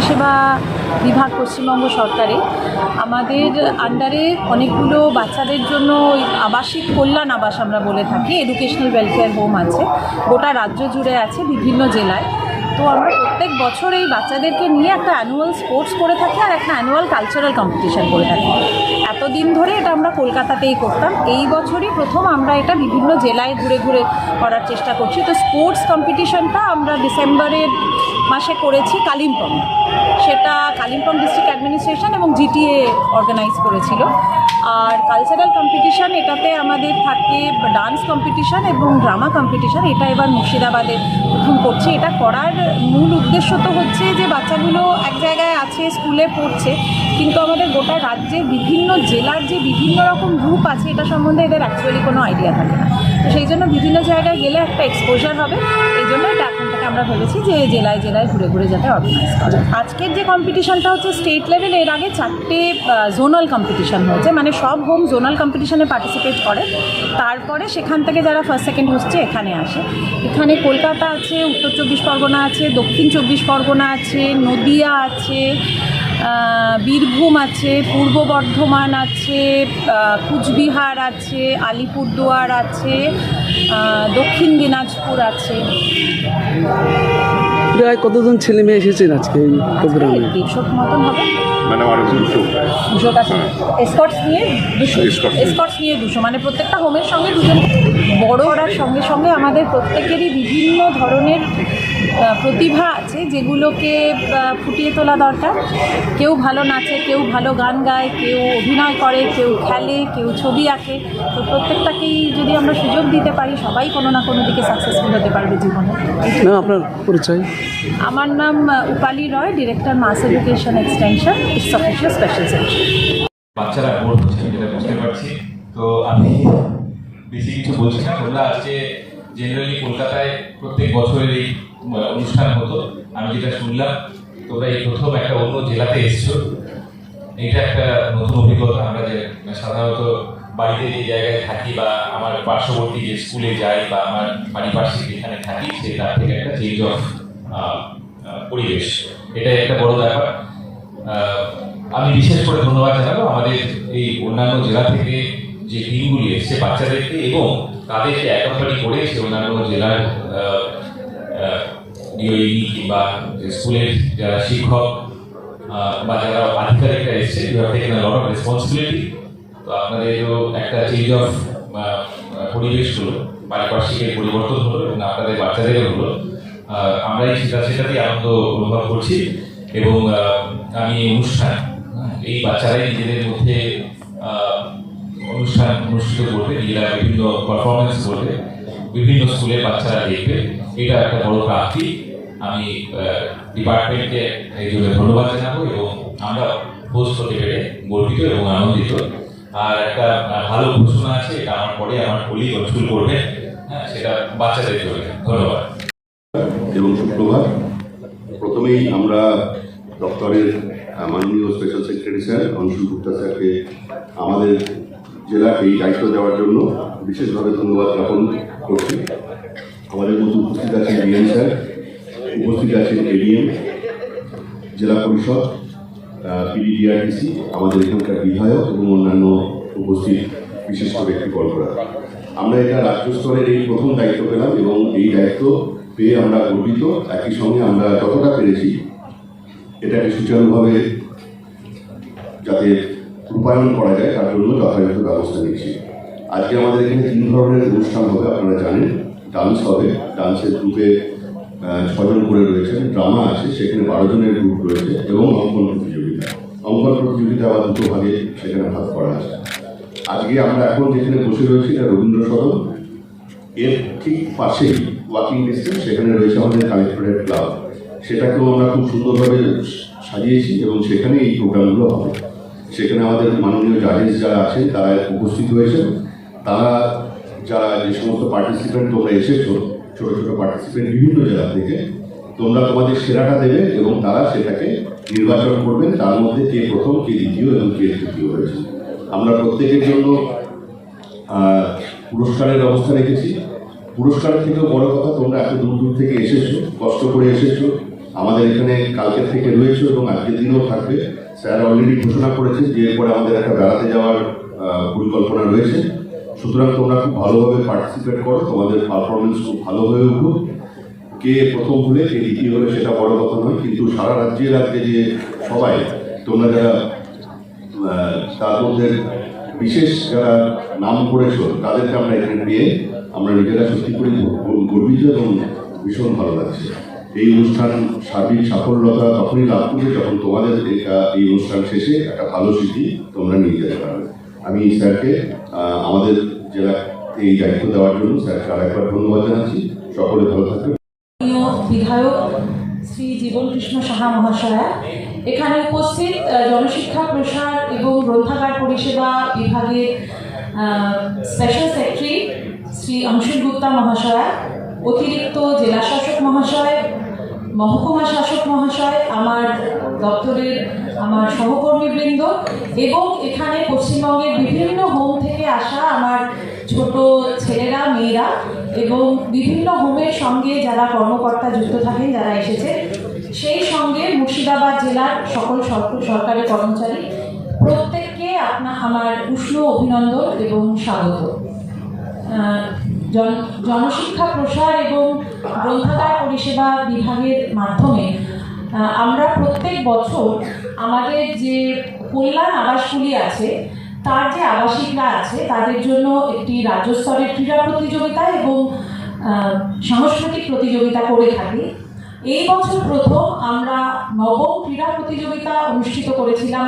পরিষেবা বিভাগ পশ্চিমবঙ্গ সরকারে আমাদের আন্ডারে অনেকগুলো বাচ্চাদের জন্য ওই আবাসিক কল্যাণ আবাস আমরা বলে থাকি, এডুকেশনাল ওয়েলফেয়ার হোম আছে, গোটা রাজ্য জুড়ে আছে বিভিন্ন জেলায়। তো আমরা প্রত্যেক বছর এই বাচ্চাদেরকে নিয়ে একটা অ্যানুয়াল স্পোর্টস করে থাকি আর একটা অ্যানুয়াল কালচারাল কম্পিটিশান করে থাকি। এতদিন ধরে এটা আমরা কলকাতাতেই করতাম, এই বছরই প্রথম আমরা এটা বিভিন্ন জেলায় ঘুরে ঘুরে করার চেষ্টা করছি। তো স্পোর্টস কম্পিটিশানটা আমরা ডিসেম্বরের মাসে করেছি কালিম্পং, সেটা কালিম্পং ডিস্ট্রিক্ট অ্যাডমিনিস্ট্রেশন এবং জিটিএ অর্গানাইজ করেছিল। আর কালচারাল কম্পিটিশান এটাতে আমাদের থাকে ডান্স কম্পিটিশান এবং ড্রামা কম্পিটিশান, এটা এবার মুর্শিদাবাদে প্রথম করছি। এটা করার মূল উদ্দেশ্য তো হচ্ছে যে বাচ্চাগুলো এক জায়গায় আছে, স্কুলে পড়ছে, কিন্তু আমাদের গোটা রাজ্যের বিভিন্ন জেলার যে বিভিন্ন রকম গ্রুপ আছে এটা সম্বন্ধে এদের অ্যাকচুয়ালি কোনো আইডিয়া থাকে না। তো সেই জন্য বিভিন্ন জায়গায় গেলে একটা এক্সপোজার হবে, এই জন্য এটা এখন থেকে আমরা ভেবেছি যে জেলায় জেলায় ঘুরে ঘুরে যাতে অর্গানাইজ করা। আজকের যে কম্পিটিশানটা হচ্ছে স্টেট লেভেল, এর আগে 4টে জোনাল কম্পিটিশান হয়েছে, মানে সব হোম জোনাল কম্পিটিশানে পার্টিসিপেট করে, তারপরে সেখান থেকে যারা ফার্স্ট সেকেন্ড হচ্ছে এখানে আসে। এখানে কলকাতা আছে, উত্তর 24 পরগনা আছে, দক্ষিণ 24 পরগনা আছে, নদিয়া আছে, বীরভূম আছে, পূর্ব বর্ধমান আছে, কুচবিহার আছে, আলিপুরদুয়ার আছে, দক্ষিণ দিনাজপুর আছে। প্রায় কতজন ছেলে মেয়ে এসেছেন আজকে এই প্রোগ্রামে? 150 মতন হবে, মানে 200 কাছে। এসকর্টস নিয়ে 200, মানে প্রত্যেকটা হোমের সঙ্গে দুজন। বড় করার সঙ্গে সঙ্গে আমাদের প্রত্যেকেরই বিভিন্ন ধরনের প্রতিভা আছে যেগুলোকে ফুটিয়ে তোলা দরকার। কেউ ভালো নাচে, কেউ ভালো গান গায়, কেউ অভিনয় করে, কেউ খেলে, কেউ ছবি আঁকে। তো প্রত্যেকটাকেই যদি আমরা সুযোগ দিতে পারি, সবাই কোনো না কোনো দিকে সাকসেসফুল হতে পারবে জীবনে। না, আপনার পরিচয়? আমার নাম Upali Roy, director mass education extension, it's official special centre. বাচ্চারা বোর হচ্ছে যেটা বুঝতে পারছি, তো আমি বেশি কিছু বলছি না। তোমরা আজকে জেনারেলি কলকাতায় প্রত্যেক বছরের এই অনুষ্ঠান হতো, আমি যেটা শুনলাম তোমরা এই প্রথম একটা অন্য জেলাতে এসছো, এটা একটা নতুন অভিজ্ঞতা। আমরা যে সাধারণত বাড়িতে যে জায়গায় থাকি বা আমার পার্শ্ববর্তী যে স্কুলে যাই বা আমার পারিপার্শ্বিক যেখানে থাকি, তার থেকে একটা চেঞ্জ অফ পরিবেশ, এটাই একটা বড় ব্যাপার। আমি বিশেষ করে ধন্যবাদ জানাবো আমাদের এই অন্যান্য জেলা থেকে যে টিমগুলি এসছে বাচ্চাদেরকে, এবং তাদেরকে একাত্তরি করে সে অন্যান্য জেলার ডিওই কিংবা স্কুলের যারা শিক্ষক বা যারা আধিকারিকরা এসছে, you have taken a lot of responsibility. তো আপনাদেরও একটা চেঞ্জ অফ পরিবেশ হলো, পারিপার্শ্বিকের পরিবর্তন হলো এবং আপনাদের বাচ্চাদেরও হলো। আমরাই সেটাতেই আনন্দ অনুভব করছি। এবং আমি অনুষ্ঠান, এই বাচ্চারাই নিজেদের মধ্যে অনুষ্ঠান অনুষ্ঠিত করবে, নিজেরা বিভিন্ন পারফরমেন্স করবে, বিভিন্ন স্কুলের বাচ্চারা দেখবে, এটা একটা বড় প্রাপ্তি। আমি ডিপার্টমেন্টকে এই জন্য ধন্যবাদ জানাবো এবং আমরা হোস্ট হতে পেরে গর্বিত এবং আনন্দিত। আর একটা ভালো ঘোষণা আছে, এটা আমার পরে আমার কলিগ শুরু করবে, হ্যাঁ, সেটা বাচ্চাদের জন্য। ধন্যবাদ এবং সুপ্রভাত। প্রথমেই আমরা দপ্তরের মাননীয় special secretary sir Anshul Gupta স্যারকে আমাদের জেলাকে এই দায়িত্ব দেওয়ার জন্য বিশেষভাবে ধন্যবাদ জ্ঞাপন করছি। আমাদের মধ্যে উপস্থিত আছেন ডিএম স্যার, উপস্থিত আছেন এডিএম, জেলা পরিষদ, পিডিডিআরটিসি, আমাদের এখানকার বিধায়ক এবং অন্যান্য উপস্থিত বিশিষ্ট ব্যক্তিবর্গরা। আমরা এটা রাজ্য স্তরের এই প্রথম দায়িত্ব পেলাম এবং এই দায়িত্ব পেয়ে আমরা গর্বিত। একই সঙ্গে আমরা যতটা পেরেছি এটাকে সুচারুভাবে যাতে রূপায়ণ করা যায় তার জন্য যথাযথ ব্যবস্থা নিচ্ছি। আজকে আমাদের এখানে 3 ধরনের অনুষ্ঠান হবে, আপনারা জানেন। ডান্স হবে, ডান্সের গ্রুপে 6 জন করে রয়েছেন, ড্রামা আছে, সেখানে 12 জনের গ্রুপ রয়েছে, এবং অঙ্কন প্রতিযোগিতা। অঙ্কন প্রতিযোগিতা আবার 2 ভাগে সেখানে ভাগ করা আছে। আজকে আমরা এখন যেখানে বসে রয়েছি এটা রবীন্দ্র সদন, এর ঠিক পাশেই ওয়াকিং ডিস্টেন্স সেখানে রয়েছে আমাদের কালেক্টরেট ক্লাব। সেটাকেও আমরা খুব সুন্দরভাবে সাজিয়েছি এবং সেখানে এই প্রোগ্রামগুলো হবে। সেখানে আমাদের মাননীয় জাজেস যারা আছেন তারা উপস্থিত হয়েছেন। তারা যারা যে সমস্ত পার্টিসিপেন্ট তোমরা এসেছো, ছোটো ছোটো পার্টিসিপেন্ট বিভিন্ন জেলা থেকে, তোমরা তোমাদের সেরাটা দেবে এবং তারা সেটাকে নির্বাচন করবেন, তার মধ্যে কে প্রথম, কে দ্বিতীয় এবং কে তৃতীয় হয়েছে। আমরা প্রত্যেকের জন্য পুরস্কারের ব্যবস্থা রেখেছি। পুরস্কারের থেকেও বড় কথা, তোমরা এত দূর দূর থেকে এসেছো, কষ্ট করে এসেছো, আমাদের এখানে কালকের থেকে রয়েছে এবং আজকের দিনেও থাকবে। স্যার অলরেডি ঘোষণা করেছে যে এরপরে আমাদের একটা বেড়াতে যাওয়ার পরিকল্পনা রয়েছে। সুতরাং তোমরা খুব ভালোভাবে পার্টিসিপেট করো, তোমাদের পারফরমেন্স খুব ভালো হয়ে উঠুক। কে প্রথম হলে কে দ্বিতীয় হলে সেটা বড় কথা নয়, কিন্তু সারা রাজ্যে যে সবাই তোমরা যারা তার মধ্যে বিশেষ যারা নাম করেছো তাদেরকে আমরা এখানে পেয়ে আমরা নিজেরা সত্যি করে গর্বিত এবং ভীষণ ভালো লাগছে। এই অনুষ্ঠান সার্বিক সাফল্যতা তখনই লাভ করবে যখন তোমাদের এই অনুষ্ঠান শেষে একটা ভালো স্মৃতি তোমরা নিয়ে যেতে পারবে। আমি স্যারকে আমাদের জেলা এই দায়িত্ব দেওয়ার জন্য স্যারকে আরেকবার ধন্যবাদ জানাচ্ছি। সকলে ভালো থাকবে। বিধায়ক শ্রী জীবন কৃষ্ণ সাহা মহাশয়া, এখানে উপস্থিত জনশিক্ষা প্রসার এবং গ্রন্থাগার পরিষেবা বিভাগের স্পেশাল সেক্রেটারি শ্রী অংশুল গুপ্তা মহাশয়া, অতিরিক্ত জেলা শাসক মহাশয়, মহকুমা শাসক মহাশয়, আমার দপ্তরের আমার সহকর্মীবৃন্দ এবং এখানে পশ্চিমবঙ্গের বিভিন্ন হোম থেকে আসা আমার ছোট ছেলেরা মেয়েরা এবং বিভিন্ন হোমের সঙ্গে যারা কর্মকর্তা যুক্ত থাকেন যারা এসেছে, সেই সঙ্গে মুর্শিদাবাদ জেলার সকল সরকারি কর্মচারী প্রত্যেককে আমার উষ্ণ অভিনন্দন এবং স্বাগত। জনশিক্ষা প্রসার এবং গ্রন্থাগার পরিষেবা বিভাগের মাধ্যমে আমরা প্রত্যেক বছর আমাদের যে কল্যাণ আবাসগুলি আছে তার যে আবাসিকরা আছে তাদের জন্য একটি রাজ্য স্তরের ক্রীড়া প্রতিযোগিতা এবং সাংস্কৃতিক প্রতিযোগিতা করে থাকি। এই বছর প্রথম আমরা নবম ক্রীড়া প্রতিযোগিতা অনুষ্ঠিত করেছিলাম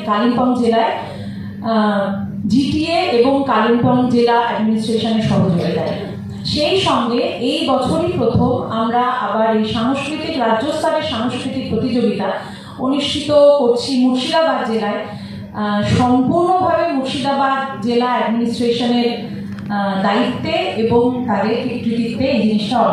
কালিম্পং জেলায় জিটিএ এবং কালিম্পং জেলা অ্যাডমিনিস্ট্রেশনের সহযোগিতায়। সেই সঙ্গে এই বছরই প্রথম আমরা আবার এই সাংস্কৃতিক রাজ্য স্তরের সাংস্কৃতিক প্রতিযোগিতা অনুষ্ঠিত করছি মুর্শিদাবাদ জেলায়। সম্পূর্ণভাবে মুর্শিদাবাদ জেলা অ্যাডমিনিস্ট্রেশনের দায়িত্বে এবং তাদের কৃতিত্বে এই জিনিসটা